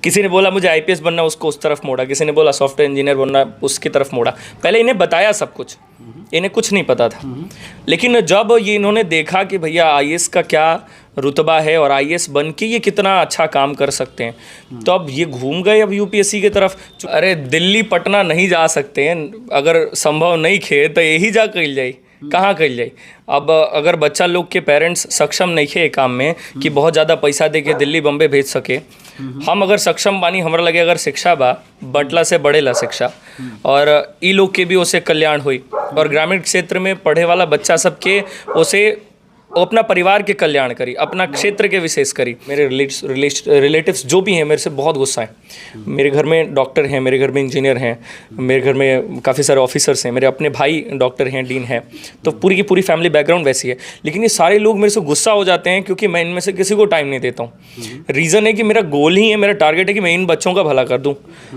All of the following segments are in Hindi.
किसी ने बोला मुझे आईपीएस बनना, उसको उस तरफ मोड़ा, किसी ने बोला सॉफ्टवेयर इंजीनियर बनना, उसकी तरफ मोड़ा। पहले इन्हें बताया सब कुछ, इन्हें कुछ नहीं पता था। लेकिन जब ये इन्होंने देखा कि भैया आईएएस का क्या रुतबा है और आईएएस बन के ये कितना अच्छा काम कर सकते हैं, तो अब ये घूम गए अब यूपीएससी की तरफ। अरे दिल्ली पटना नहीं जा सकते हैं, अगर संभव नहीं खे तो यही जा कल जाए, कहाँ कल जाए। अब अगर बच्चा लोग के पेरेंट्स सक्षम नहीं थे काम में कि बहुत ज़्यादा पैसा दे के दिल्ली बम्बे भेज सके, हम अगर सक्षम बानी, हमरा लगे अगर शिक्षा बा बटला से बढ़ेला शिक्षा, और ई लोग के भी उसे कल्याण हुई, और ग्रामीण क्षेत्र में पढ़े वाला बच्चा सबके उसे अपना परिवार के कल्याण करी, अपना क्षेत्र के विशेष करी। मेरे रिलेटिव्स जो भी हैं मेरे से बहुत गुस्सा है। मेरे घर में डॉक्टर हैं, मेरे घर में इंजीनियर हैं, मेरे घर में काफ़ी सारे ऑफिसर्स हैं, मेरे अपने भाई डॉक्टर हैं, डीन हैं, तो पूरी की पूरी फैमिली बैकग्राउंड वैसी है। लेकिन ये सारे लोग मेरे से गुस्सा हो जाते हैं क्योंकि मैं इनमें से किसी को टाइम नहीं देता हूँ। रीज़न है कि मेरा गोल ही है, मेरा टारगेट है कि मैं इन बच्चों का भला कर दूँ।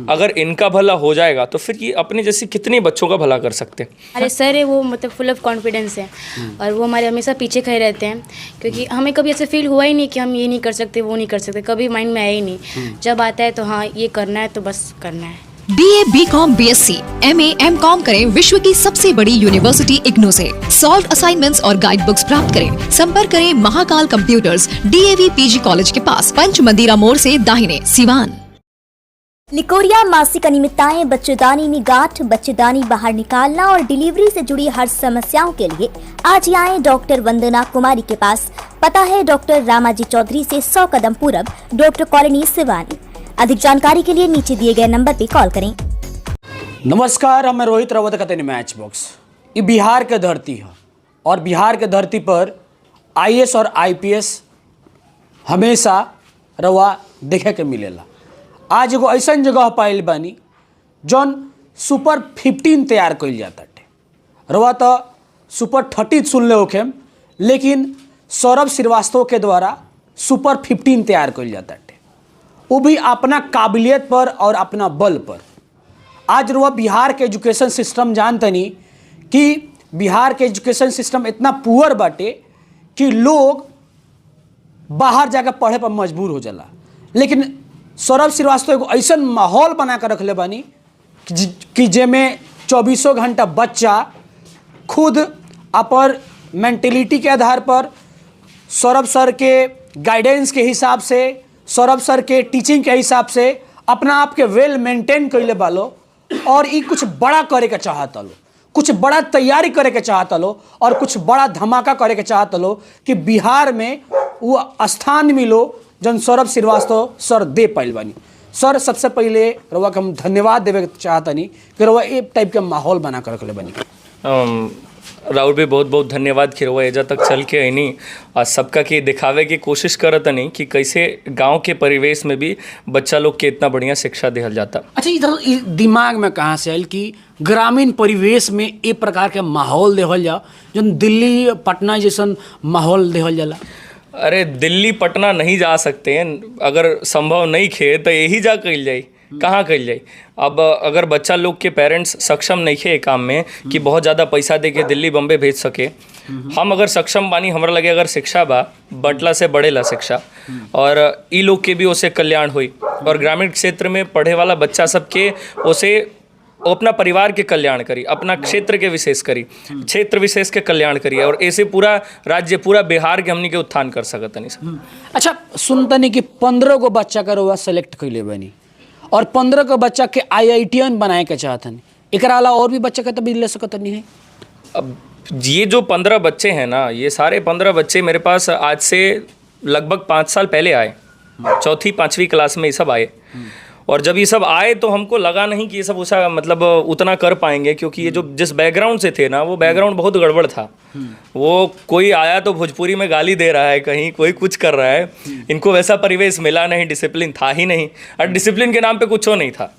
अगर इनका भला हो जाएगा तो फिर ये अपने जैसे कितने बच्चों का भला कर सकते हैं। अरे सर है वो, मतलब फुल ऑफ कॉन्फिडेंस है, और वो हमारे हमेशा पीछे खड़े रहते हैं, क्योंकि हमें कभी ऐसे फील हुआ ही नहीं कि हम ये नहीं कर सकते, वो नहीं कर सकते, कभी माइंड में आया ही नहीं। जब आता है तो हाँ ये करना है तो बस करना है। BA, BCom, BSc, MA, MCom करें विश्व की सबसे बड़ी यूनिवर्सिटी इग्नू से। सॉल्व असाइनमेंट्स और गाइड बुक्स प्राप्त करें। संपर्क करें Mahakal computers, DAV PG college के पास, पंच मंदिरा मोड़ से दाहिने, सिवान। निकोरिया मासिक अनियमितताएं, बच्चेदानी में गांठ, बच्चेदानी बाहर निकालना और डिलीवरी से जुड़ी हर समस्याओं के लिए आज ही आएं डॉक्टर वंदना कुमारी के पास। पता है डॉक्टर रामाजी चौधरी से 100 कदम पूरब, डॉक्टर कॉलोनी, सिवानी। अधिक जानकारी के लिए नीचे दिए गए नंबर पर कॉल करें। नमस्कार, हम रोहित रावत कहते हैं मैच बॉक्स। ये बिहार के धरती है और बिहार के धरती पर आईएएस और आईपीएस हमेशा रवा देखे के मिलेला। आज एगो ऐसा जगह पाइल बानी जौन सुपर 15 तैयार कइल जाता है। रवा तो सुपर 30 सुन ले होखे, लेकिन सौरभ श्रीवास्तव के द्वारा सुपर 15 तैयार कइल जाता है, वो भी अपना काबिलियत पर और अपना बल पर। आज रवा बिहार के एजुकेशन सिस्टम जानतनी कि बिहार के एजुकेशन सिस्टम इतना पुअर बाटे कि लोग बाहर जाकर पढ़े पर मजबूर हो जाला। लेकिन सौरभ श्रीवास्तव एगो ऐसा माहौल बना कर रखले बानी कि जेमें 24 घंटा बच्चा खुद अपन मेंटेलिटी के आधार पर, सौरभ सर के गाइडेंस के हिसाब से, सौरभ सर के टीचिंग के हिसाब से अपना आप के वेल मेंटेन कैले बालो, और ये कुछ बड़ा करे के चाहता लो, कुछ बड़ा तैयारी करे के चाहता लो, और कुछ बड़ा धमाका करे के चाहता लो कि बिहार में वो स्थान मिलो जन सौरभ श्रीवास्तव सर दे पाइल बानी। सर, सबसे पहले रवा के हम धन्यवाद देवे चाहतनी कि रवा ये टाइप के माहौल बना कर रखले बानी। राहुल भी बहुत बहुत धन्यवाद कि रवा एजा तक चल के आईनी और सबका के दिखावे की कोशिश करत नहीं कि कैसे गांव के परिवेश में भी बच्चा लोग के इतना बढ़िया शिक्षा दिहल जाता। अच्छा, इधर दिमाग में कहाँ से आयल कि ग्रामीण परिवेश में ए प्रकार के माहौल देहल जा जो दिल्ली पटना जैसन माहौल देहल जाला? अरे दिल्ली पटना नहीं जा सकते हैं, अगर संभव नहीं खे तो यही जा कल जाए, कहाँ कल जाए। अब अगर बच्चा लोग के पेरेंट्स सक्षम नहीं थे काम में कि बहुत ज़्यादा पैसा दे के दिल्ली बम्बे भेज सके, हम अगर सक्षम बानी, हमरा लगे अगर शिक्षा बा बटला से बढ़ेला शिक्षा, और ई लोग के भी उसे कल्याण हुई, और ग्रामीण क्षेत्र में पढ़े वाला बच्चा सबके उसे अपना परिवार के कल्याण करी, अपना क्षेत्र के विशेष करी, क्षेत्र विशेष के कल्याण करी, और ऐसे पूरा राज्य, पूरा बिहार के हमनी के उत्थान कर सकत नहीं सर। अच्छा, सुनतनी कि 15 गो बच्चा का रउआ सेलेक्ट कैले बनी और 15 गो बच्चा के IITian बनाए के चाहतनी, एकरा अलावा और भी बच्चा के तो भी ले सकत नहीं है? अब ये जो 15 बच्चे हैं ना, ये सारे 15 बच्चे मेरे पास आज से लगभग 5 साल पहले आए, 4वीं 5वीं क्लास में ये सब आए। और जब ये सब आए तो हमको लगा नहीं कि ये सब उसा मतलब उतना कर पाएंगे, क्योंकि ये जो जिस बैकग्राउंड से थे ना, वो बैकग्राउंड बहुत गड़बड़ था। वो कोई आया तो भोजपुरी में गाली दे रहा है, कहीं कोई कुछ कर रहा है, इनको वैसा परिवेश मिला नहीं, डिसिप्लिन था ही नहीं, और डिसिप्लिन के नाम पे कुछ नहीं था।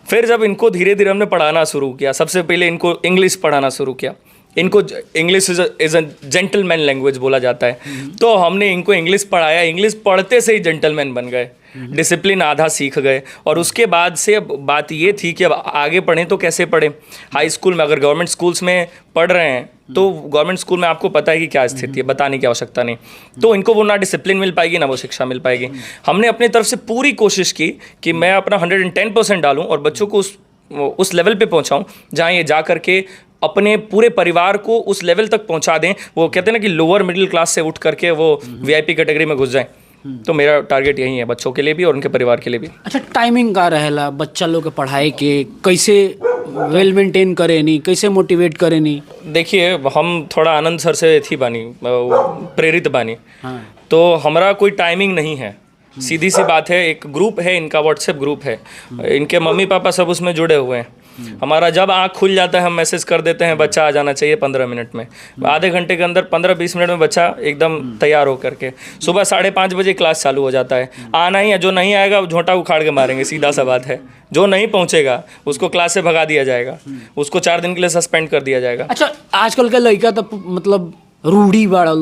फिर जब इनको धीरे धीरे हमने पढ़ाना शुरू किया, सबसे पहले इनको इंग्लिश पढ़ाना शुरू किया। इनको English is a gentleman language बोला जाता है, तो हमने इनको इंग्लिश पढ़ाया। इंग्लिश पढ़ते से ही जेंटलमैन बन गए, डिसिप्लिन आधा सीख गए। और उसके बाद से अब बात ये थी कि अब आगे पढ़ें तो कैसे पढ़ें। हाई स्कूल में अगर गवर्नमेंट स्कूल्स में पढ़ रहे हैं तो गवर्नमेंट स्कूल में आपको पता है कि क्या स्थिति है, बताने की आवश्यकता नहीं। तो इनको वो ना डिसिप्लिन मिल पाएगी, ना वो शिक्षा मिल पाएगी। हमने अपनी तरफ से पूरी कोशिश की कि मैं अपना 110% डालूं और बच्चों को उस लेवल पे पहुंचाऊं जहां ये जा करके अपने पूरे परिवार को उस लेवल तक पहुंचा दें। वो कहते हैं ना कि लोअर मिडिल क्लास से उठ करके वो VIP कैटेगरी में घुस जाएं। तो मेरा टारगेट यही है, बच्चों के लिए भी और उनके परिवार के लिए भी। अच्छा, टाइमिंग का रहेला बच्चा लोग के पढ़ाई के, कैसे वेल मेंटेन करे नहीं, कैसे मोटिवेट करे नहीं? देखिए, हम थोड़ा आनंद सर से थी बानी प्रेरित बानी। हाँ। तो हमारा कोई टाइमिंग नहीं है, सीधी सी बात है। एक ग्रुप है इनका, व्हाट्सएप ग्रुप है, इनके मम्मी पापा सब उसमें जुड़े हुए हैं। हमारा जब आँख खुल जाता है हम मैसेज कर देते हैं बच्चा आ जाना चाहिए 15 मिनट में। आधे घंटे के अंदर 15-20 मिनट में बच्चा एकदम तैयार होकर के सुबह 5:30 बजे क्लास चालू हो जाता है। आना ही है, जो नहीं आएगा वो झोंटा उखाड़ के मारेंगे, सीधा सा बात है। जो नहीं पहुंचेगा उसको क्लास से भगा दिया जाएगा, उसको 4 दिन के लिए सस्पेंड कर दिया जाएगा। अच्छा, आजकल के लड़का तो मतलब रूढ़ी बाड़ा,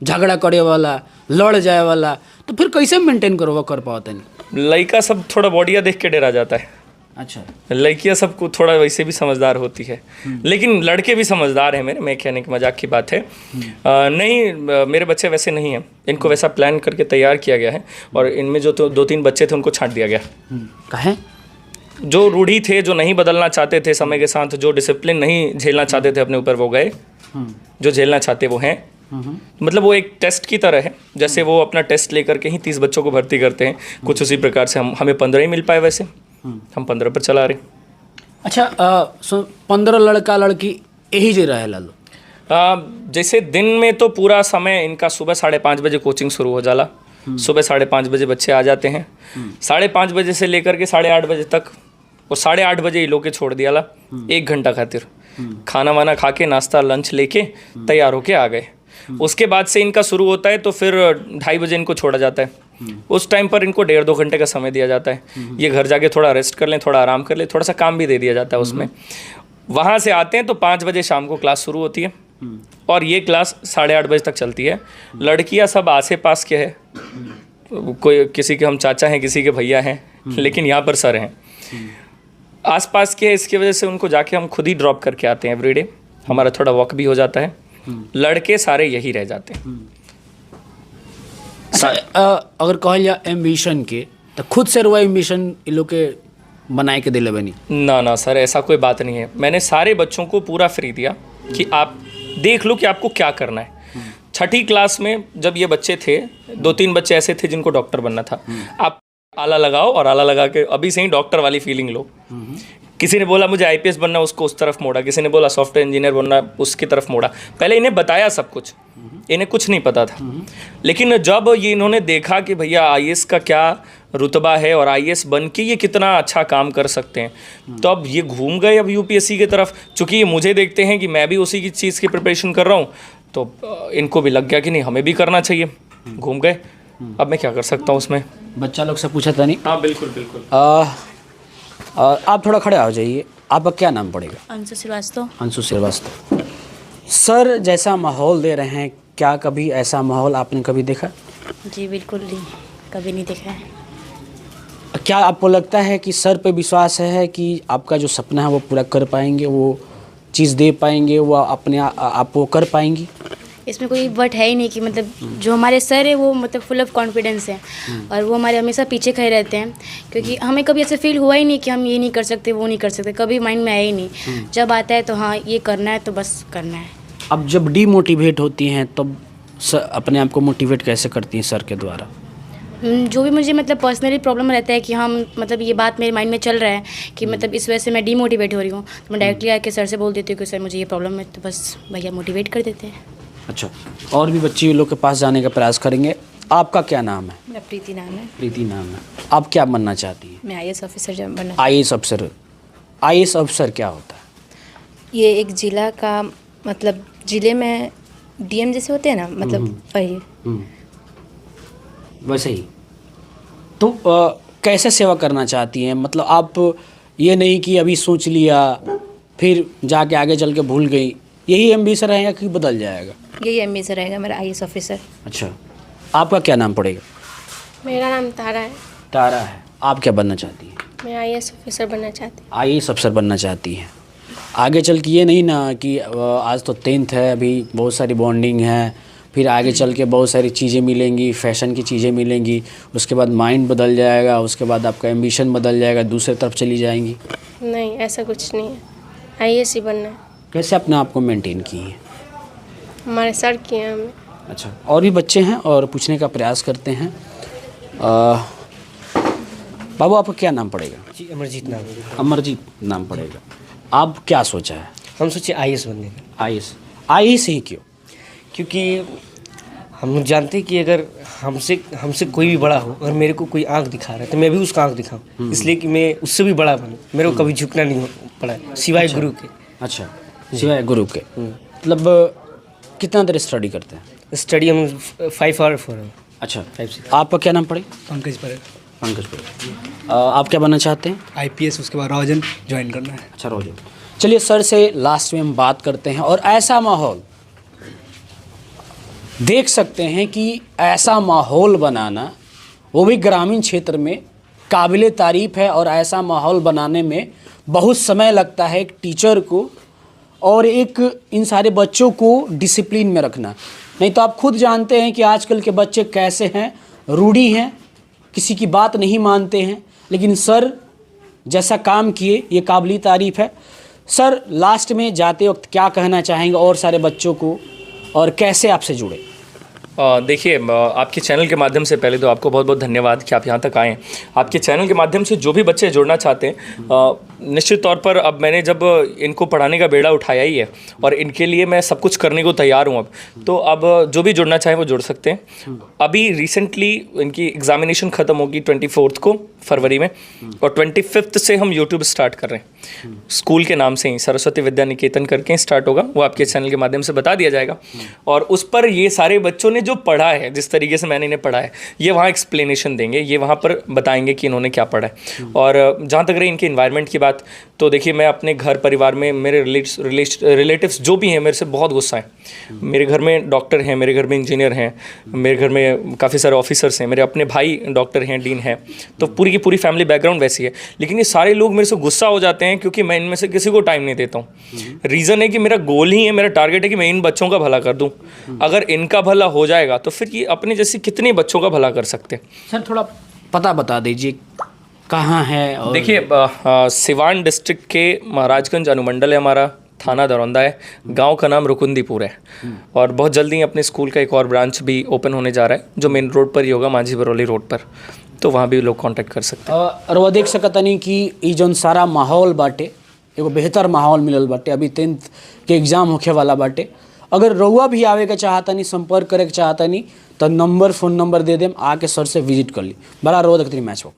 झगड़ा करे वाला, लड़ जाए वाला, तो फिर कैसे मेंटेन कर पाते नहीं? लड़का सब थोड़ा बॉडिया देख के डरा जाता है। अच्छा, लड़कियां सबको थोड़ा वैसे भी समझदार होती है, लेकिन लड़के भी समझदार हैं मेरे। मैं कहने की मजाक की बात है नहीं, मेरे बच्चे वैसे नहीं हैं। इनको वैसा प्लान करके तैयार किया गया है और इनमें जो 2-3 बच्चे थे उनको छांट दिया गया। कहें जो रूढ़ी थे, जो नहीं बदलना चाहते थे समय के साथ, जो डिसिप्लिन नहीं झेलना चाहते थे अपने ऊपर, वो गए। जो झेलना चाहते वो हैं। मतलब वो एक टेस्ट की तरह है, जैसे वो अपना टेस्ट लेकर के ही 30 बच्चों को भर्ती करते हैं, कुछ उसी प्रकार से हमें 15 ही मिल पाए। वैसे हम 15 पर चला रहे। अच्छा, 15 लड़का लड़की यही जे रहे लो? जैसे दिन में तो पूरा समय इनका सुबह 5:30 बजे कोचिंग शुरू हो जाला। सुबह 5:30 बजे बच्चे आ जाते हैं। 5:30 बजे से लेकर के 8:30 बजे तक, और 8:30 बजे ये लोग के छोड़ दिया ला 1 घंटा खातिर। खाना वाना खा के, नाश्ता लंच लेके तैयार होके आ गए। उसके बाद से इनका शुरू होता है, तो फिर 2:30 बजे इनको छोड़ा जाता है। उस टाइम पर इनको 1.5-2 घंटे का समय दिया जाता है। ये घर जाके थोड़ा रेस्ट कर लें, थोड़ा आराम कर लें, थोड़ा सा काम भी दे दिया जाता है उसमें। वहाँ से आते हैं तो 5 बजे शाम को क्लास शुरू होती है और ये क्लास 8:30 बजे तक चलती है। लड़कियाँ सब आसे पास के हैं, कोई किसी के हम चाचा हैं, किसी के भैया हैं, लेकिन यहाँ पर सर हैं आसपास के। इसकी वजह से उनको जाके हम खुद ही ड्रॉप करके आते हैं एवरीडे। हमारा थोड़ा वॉक भी हो जाता है। लड़के सारे यही रह जाते हैं। अगर कहल जा एम्बिशन के, तो खुद से रुआ एम्बिशन इन लोग के बनाए के दिले बनी? ना सर, ऐसा कोई बात नहीं है। मैंने सारे बच्चों को पूरा फ्री दिया कि आप देख लो कि आपको क्या करना है। 6ठी क्लास में जब ये बच्चे थे, 2-3 बच्चे ऐसे थे जिनको डॉक्टर बनना था। आप आला लगाओ और आला लगा के अभी से ही डॉक्टर वाली फीलिंग लो। किसी ने बोला मुझे IPS बनना, उसको उस तरफ मोड़ा। किसी ने बोला सॉफ्टवेयर इंजीनियर बनना, उसकी तरफ मोड़ा। पहले इन्हें बताया सब कुछ, इन्हें कुछ नहीं पता था। लेकिन जब ये इन्होंने देखा कि भैया IAS का क्या रुतबा है और IAS बन के ये कितना अच्छा काम कर सकते हैं, तो अब ये घूम गए अब UPSC की तरफ। चूँकि ये मुझे देखते हैं कि मैं भी उसी की चीज़ की प्रिपरेशन कर रहा हूँ, तो इनको भी लग गया कि नहीं हमें भी करना चाहिए। घूम गए। अब मैं क्या कर सकता हूँ उसमें। बच्चा लोग से पूछा था नहीं? हाँ बिल्कुल बिल्कुल। आप थोड़ा खड़े हो जाइए। आपका क्या नाम पड़ेगा? अंशु श्रीवास्तव। अंशु श्रीवास्तव। सर जैसा माहौल दे रहे हैं, क्या कभी ऐसा माहौल आपने कभी देखा? जी बिल्कुल नहीं, कभी नहीं देखा है। क्या आपको लगता है कि सर पे विश्वास है कि आपका जो सपना है वो पूरा कर पाएंगे, वो चीज़ दे पाएंगे, वो अपने आप वो कर पाएंगी? इसमें कोई बट है ही नहीं कि मतलब जो हमारे सर है वो मतलब फुल ऑफ कॉन्फिडेंस है और वो हमारे हमेशा पीछे खड़े रहते हैं, क्योंकि हमें कभी ऐसे फील हुआ ही नहीं कि हम ये नहीं कर सकते, वो नहीं कर सकते। कभी माइंड में आया ही नहीं। जब आता है तो हाँ ये करना है तो बस करना है। अब जब डीमोटिवेट होती हैं तब अपने आप को मोटिवेट कैसे करती हैं सर के द्वारा? जो भी मुझे मतलब पर्सनली प्रॉब्लम रहता है कि हम मतलब ये बात मेरे माइंड में चल रहा है कि मतलब इस वजह से मैं डीमोटिवेट हो रही हूँ, तो मैं डायरेक्टली आके सर से बोल देती हूँ कि सर मुझे ये प्रॉब्लम है, तो बस भैया मोटिवेट कर देते हैं। अच्छा, और भी बच्ची लोग के पास जाने का प्रयास करेंगे। आपका क्या नाम है? मेरा प्रीति नाम है। प्रीति नाम है। आप क्या बनना चाहती हैं? मैं IAS ऑफिसर बनना। IAS अफसर। IAS अफसर क्या होता है? ये एक ज़िला का मतलब ज़िले में DM जैसे होते हैं ना, मतलब वही वैसे ही। तो कैसे सेवा करना चाहती हैं? मतलब आप ये नहीं कि अभी सोच लिया फिर जाके आगे चल के भूल गई, यही एम्बिशन रहेगा कि बदल जाएगा? यही एम्बिशन रहेगा मेरा IAS ऑफिसर। अच्छा, आपका क्या नाम पड़ेगा? मेरा नाम तारा है। तारा है। आप क्या बनना चाहती हैं? मैं IAS ऑफिसर बनना चाहती हूँ। IAS अफसर बनना चाहती हैं। आगे चल के ये नहीं ना कि आज तो 10th है, अभी बहुत सारी बॉन्डिंग है, फिर आगे चल के बहुत सारी चीज़ें मिलेंगी, फैशन की चीज़ें मिलेंगी, उसके बाद माइंड बदल जाएगा, उसके बाद आपका एम्बिशन बदल जाएगा, दूसरे तरफ चली जाएंगी। नहीं, ऐसा कुछ नहीं है, आईएएस ही बनना है। कैसे अपने आप को मेंटेन की है? हमारे सर किए हैं हमें। अच्छा, और भी बच्चे हैं और पूछने का प्रयास करते हैं। बाबू आपका क्या नाम पड़ेगा? जी अमरजीत नाम है। अमरजीत नाम पड़ेगा। आप क्या सोचा है? हम सोचे आईएएस बनने का। आईएएस ही क्यों? क्योंकि हम लोग जानते हैं कि अगर हमसे कोई भी बड़ा हो और मेरे को कोई आँख दिखा रहा है तो मैं भी उसका आँख दिखाऊं, इसलिए कि मैं उससे भी बड़ा बनूं। मेरे को कभी झुकना नहीं पड़ा है, सिवाय गुरु के। अच्छा, सिवाय गुरु के। मतलब कितना देर स्टडी करते हैं? स्टडी हम 5 आवर 4 आवर। अच्छा, 5-6। आपका क्या नाम पड़ेगा? पंकज पर पंकज पड़ेगा। आप क्या बनना चाहते हैं? आईपीएस, उसके बाद राजन ज्वाइन करना है। अच्छा, रोजन। चलिए सर से लास्ट में हम बात करते हैं। और ऐसा माहौल देख सकते हैं कि ऐसा माहौल बनाना, वो भी ग्रामीण क्षेत्र में, काबिले तारीफ़ है। और ऐसा माहौल बनाने में बहुत समय लगता है एक टीचर को और एक इन सारे बच्चों को डिसिप्लिन में रखना। नहीं तो आप खुद जानते हैं कि आजकल के बच्चे कैसे हैं, रूढ़ी हैं, किसी की बात नहीं मानते हैं। लेकिन सर जैसा काम किए, ये काबिले तारीफ़ है। सर लास्ट में जाते वक्त क्या कहना चाहेंगे और सारे बच्चों को, और कैसे आपसे जुड़े? देखिए, आपके चैनल के माध्यम से पहले तो आपको बहुत बहुत धन्यवाद कि आप यहाँ तक आए हैं। आपके चैनल के माध्यम से जो भी बच्चे जुड़ना चाहते हैं, निश्चित तौर पर अब मैंने जब इनको पढ़ाने का बेड़ा उठाया ही है और इनके लिए मैं सब कुछ करने को तैयार हूँ अब, तो अब जो भी जुड़ना चाहे वो जुड़ सकते हैं। अभी रिसेंटली इनकी एग्जामिनेशन ख़त्म होगी 24 को फरवरी में, और 25 से हम यूट्यूब स्टार्ट कर रहे हैं। स्कूल के नाम से ही सरस्वती विद्या निकेतन करके स्टार्ट होगा, वो आपके चैनल के माध्यम से बता दिया जाएगा। और उस पर ये सारे बच्चों ने जो पढ़ा है, जिस तरीके से मैंने इन्हें पढ़ा है, ये वहाँ एक्सप्लेनेशन देंगे, ये वहाँ पर बताएंगे कि इन्होंने क्या पढ़ा है। और जहाँ तक रही इनके इन्वायरमेंट की बात, तो देखिए मैं अपने घर परिवार में मेरे रिलेटिव्स जो भी हैं मेरे से बहुत गुस्सा है। मेरे घर में डॉक्टर हैं, मेरे घर में इंजीनियर हैं, मेरे घर में काफ़ी सारे ऑफिसर्स हैं, मेरे अपने भाई डॉक्टर हैं, डीन हैं, तो पूरी की पूरी फैमिली बैकग्राउंड वैसी है। लेकिन ये सारे लोग मेरे से गुस्सा हो जाते हैं क्योंकि मैं इनमें से किसी को टाइम नहीं देता हूँ। रीज़न है कि मेरा गोल ही है, मेरा टारगेट है कि मैं इन बच्चों का भला कर दूँ। अगर इनका भला हो जाएगा तो फिर ये अपने जैसे कितने बच्चों का भला कर सकते हैं। सर थोड़ा पता बता दीजिए कहाँ है? और देखिए, सिवान डिस्ट्रिक्ट के महाराजगंज अनुमंडल है हमारा, थाना दरौंदा है, गांव का नाम रुकुंदीपुर है। और बहुत जल्दी अपने स्कूल का एक और ब्रांच भी ओपन होने जा रहा है जो मेन रोड पर ही होगा, माझी बरौली रोड पर, तो वहाँ भी लोग कांटेक्ट कर सकते हैं। और वह देख सकतनी कि ई जौन सारा माहौल बाटे, एगो बेहतर माहौल मिलल बाटे। अभी 10th के एग्ज़ाम होखे वाला बाटे। अगर रउआ भी आवे के चाहतनी, संपर्क करे के चाहतनी, तो number, phone number they them, आके सर से विजिट कर ली। बड़ा रोज मैच हो।